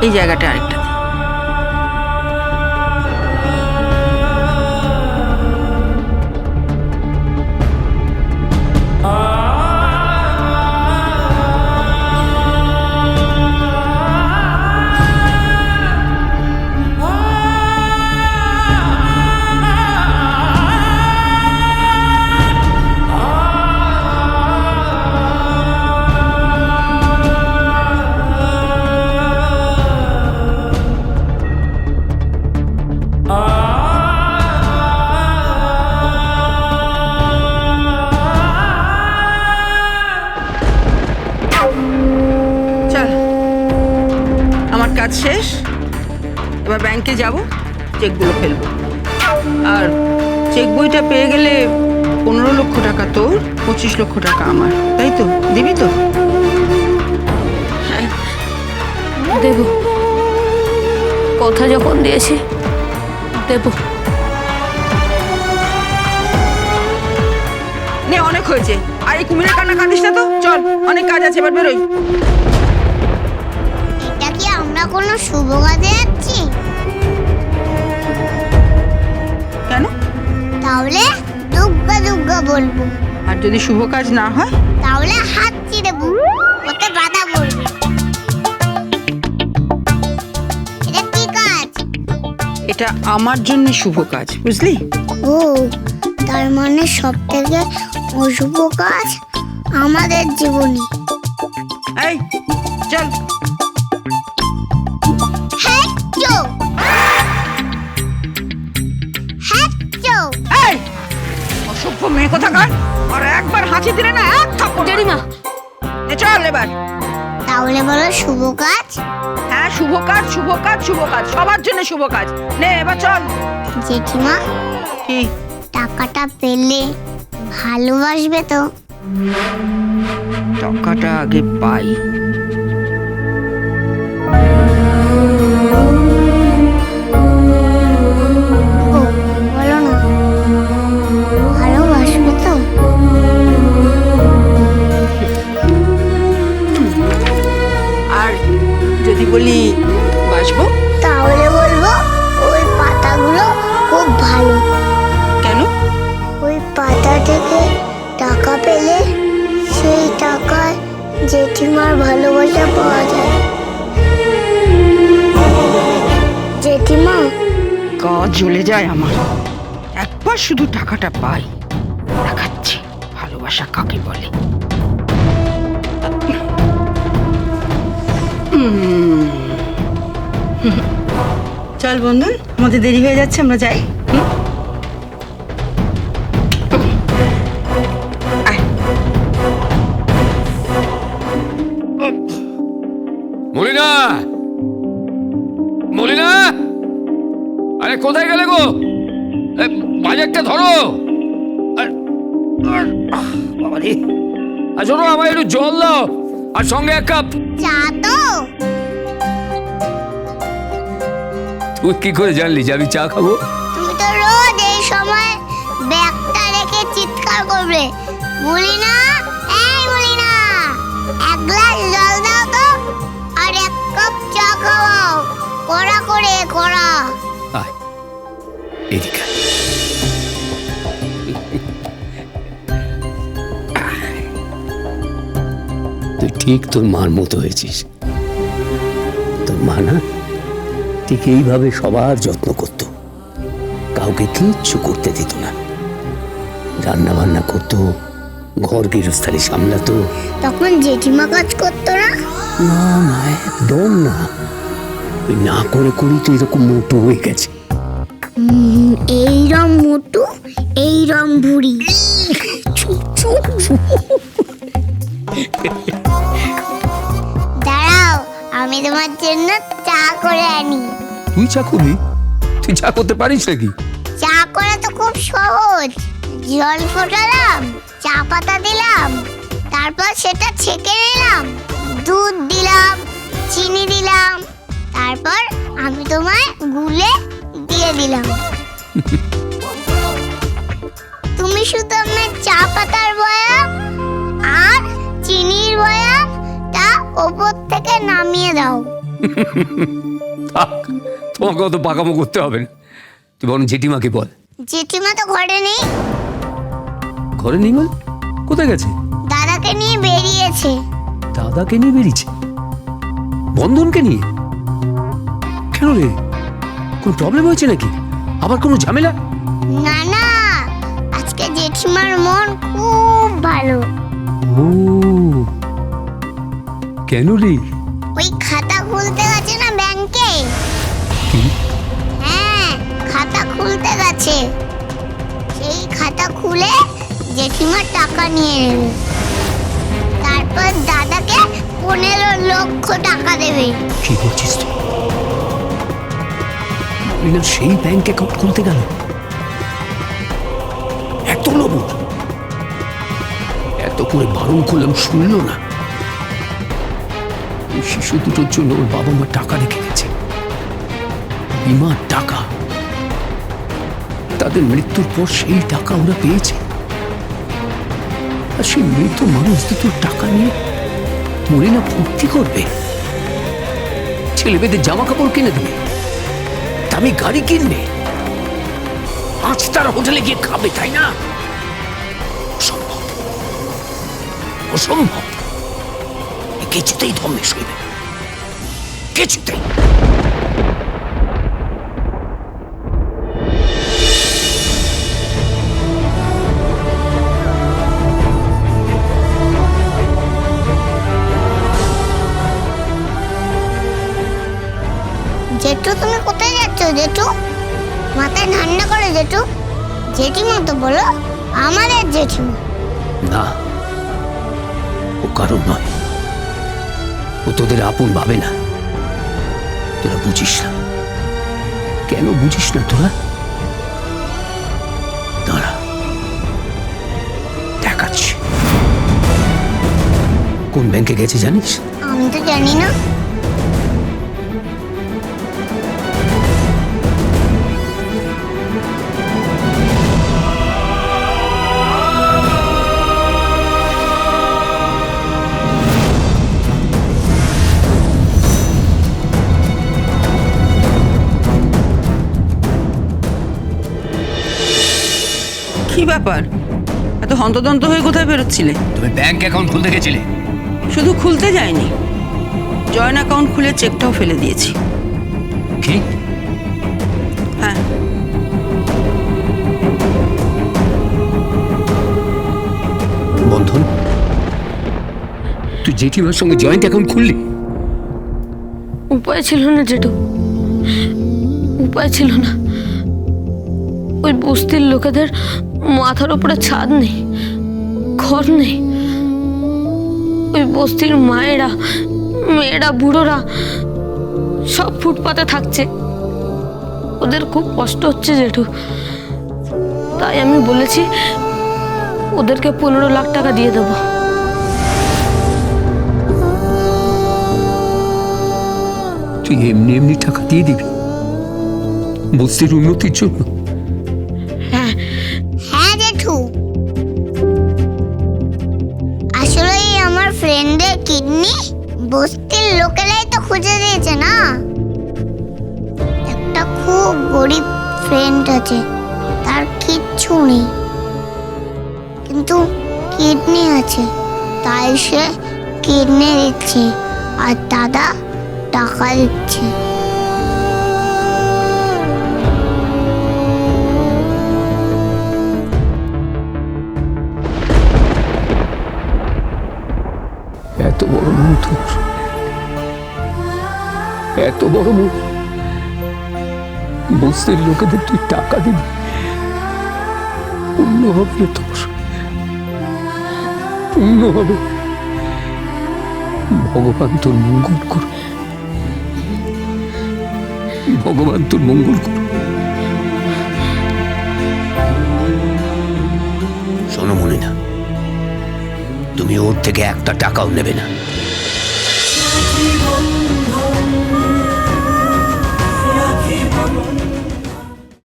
এই জায়গাটা আরেকটা দে। চল, আমার কাজ শেষ। এবার ব্যাংকে যাব, চেকগুলো ফেলবো। আর চেক বইটা পেয়ে গেলে 15 লক্ষ টাকা তোর, 25 লক্ষ টাকা আমার, তাই তো? দিবি তো? দেব, কথা যখন দিয়েছি দেব। নে, অনেক হয়েছে। আর এই কুমিরের কান্না কাঁদিস না তো। চল, অনেক কাজ আছে, এবার বেরোই। এটা কি আমরা কোনো শুভ কাজে যাচ্ছি? কেন? তাহলে দুর্গা দুর্গা বলবো। আর যদি শুভ কাজ না হয়? তাহলে হাত চিড়ে ওতে বাধা পড়বে। এটা কি কাজ? এটা আমার জন্য শুভ কাজ, বুঝলি? ও, তার মানে সব থেকে অশুভ কাজ আমাদের জীবনে। এই চল। হ্যাচো হ্যাচো। এই অসভ্য মেয়ে কোথাকার! আর একবার হাঁচি দিলে না এক থাপ্পড়। জেঠিমা, চল এবার। তাহলে বলো শুভ কাজ? হ্যাঁ, শুভ কাজ, শুভ কাজ, শুভ কাজ, সবার জন্য শুভ কাজ। নে এবার চল। জেঠিমা, কি? টাকাটা পেলে ভালোবাসবে তো? টাকাটা আগে পাই। ও, বলো না, ভালোবাসবে তো? আর যদি বলি বাসবো? তাহলে বলবো ওই পাতাগুলো খুব ভালো। কেন? ওই পাতা থেকে টাকা পেলে সেই টাকায় জেঠিমার ভালোবাসা পাওয়া যায়। জেঠিমা, গা জ্বলে যায় আমার। একবার শুধু টাকাটা পাই, দেখাচ্ছি ভালোবাসা কাকে বলে। চল বন্ধন, আমাদের দেরি হয়ে যাচ্ছে, আমরা যাই। মলিনা, মলিনা, আরে কোথায় গেলে গো? বাজারটা ধরো। বাবারে, আর শোনো, আমায় একটু জল দাও, আর সঙ্গে 1 কাপ। চা তো? তুই কি করে জানলি যে আমি চা খাবো? তুমি তো রোজ এই সময় ব্যাগটা রেখে চিৎকার করবে, বলি না? এই বলি না, 1 গ্লাস জল দাও তো, আর 1 কাপ চা খাওয়াও, কড়া করে কড়া। আয় এদিকে। তুই ঠিক তোর মার মতো হয়েছিস। তোর মা না ঠিক এইভাবে সবার যত্ন করত, কাউকে কিচ্ছু করতে দিত না, রান্না বান্না করতো, ঘর গৃহস্থালি সামলাতো। তখন জেঠিমা কাজ করতো না? না না, একদম না। তুই না করে করি তো এরকম মোটো হয়ে গেছে। এইরম মোটু, এইরম ভুড়ি। দাঁড়াও, আমি তোমার জন্য চা করে আনি। তুই চা করবি? তুই চা করতে পারিস নাকি? চা করা তো খুব সহজ। জল ফোটালাম, চা পাতা দিলাম, তারপর সেটা ছেঁকে নিলাম, দুধ দিলাম, চিনি দিলাম, তারপর আমি তোমায় গুলে দিয়ে দিলাম। তুমি শুধু আমার চা পাতার বয়াম আর চিনির বয়ামটা ওপর থেকে নামিয়ে দাও। থাক, তোমাকে অত পাকামো করতে হবে না। তুই বরং জেঠিমাকে বল। জেঠিমা তো ঘরে নেই। ঘরে নেই বল? কোথায় গেছে? দাদাকে নিয়ে বেরিয়েছে। দাদাকে নিয়ে বেরিয়েছে? বন্ধনকে নিয়ে? কেন রে, কোনো প্রবলেম হয়েছে নাকি? আবার কোনো ঝামেলা? না না, আজকে জেঠিমার মন খুব ভালো। ও, কেন রে? ওই খাতা খুলতে গেছে না ব্যাংকে। কি? হ্যাঁ, খাতা খুলতে গেছে। সেই খাতা খুলে জেঠিমার টাকা নিয়ে নেবে, তারপর দাদাকে 15 লক্ষ টাকা দেবে। কি বলছিস তুই? মলিনা সেই ব্যাংক অ্যাকাউন্ট খুলতে গেল? এত লোভ, এত করে বারণ করলাম শুনলো না। এই শিশু দুটোর জন্য ওর বাবা মা টাকা রেখে গেছে, বিমার টাকা। তাদের মৃত্যুর পর সেই টাকা ওরা পেয়েছে, আর সেই মৃত মানুষ দুটোর টাকা নিয়ে মলিনা ফুর্তি করবে, ছেলে মেয়েদের জামা কাপড় কিনে দেবে, দামি গাড়ি কিনবে, 5 হোটেলে গিয়ে খাবে, তাই না? অসম্ভব, অসম্ভব। এ কিছুতেই ধর্মে সইবে, কিছুতেই। জেঠু, তুমি কোথায় যাচ্ছ জেঠু? মাথায় ঠান্ডা করে জেঠু। জেঠিমা তো বলো, আমাদের জেঠিমা। না, ও কারণ নয়, ও তোদের আপন ভাবে না। তোরা বুঝিস না। কেন বুঝিস না তোরা? দাঁড়া, দেখাচ্ছি। কোন ব্যাংকে গেছে জানিস? আমি তো জানি না। কি ব্যাপার, এত হন্তদন্ত হয়ে কোথায় বেরোচ্ছিলে? তুমি ব্যাংক অ্যাকাউন্ট খুলতে গেছিলে? শুধু খুলতে যায়নি, জয়েন্ট অ্যাকাউন্ট খুলে চেকটাও ফেলে দিয়েছি। কি? হ্যাঁ, বন্ধন, তুই জেঠিমার সঙ্গে জয়েন্ট অ্যাকাউন্ট খুললি? উপায় ছিল না জেঠু, উপায় ছিল না। ওই বস্তির লোকেদের মাথার উপরে ছাদ নেই, ঘর নেই। ওই বস্তির মায়েরা, মেয়েরা, বুড়োরা সব ফুটপাতে থাকছে। ওদের খুব কষ্ট হচ্ছে জেঠু। তাই আমি বলেছি ওদেরকে 15 লাখ টাকা দিয়ে দেবো। তুই এমনি এমনি টাকা দিয়ে দিবি বস্তির উন্নতির জন্য? হ্যাঁ, হ্যাঁ জেঠু, আসলে আমার ফ্রেন্ডের কিডনি বস্তির লোকেরাই তো খুঁজে দিয়েছে না। একটা খুব গরিব ফ্রেন্ড আছে, তার কিচ্ছু নেই, কিন্তু কিডনি আছে, তাই সে কিডনি দিচ্ছে আর দাদা টাকা দিচ্ছে। এত বড় মন তোর, এত বড় মন। বস্তির লোকেদের তুই টাকা দিবি, পূর্ণ হবে না তোর, পূর্ণ হবে। ভগবান তোর মঙ্গল করুন, ভগবান তোর মঙ্গল করুন। শোনো মনে না, তুমি ওর থেকে একটা টাকাও নেবে না।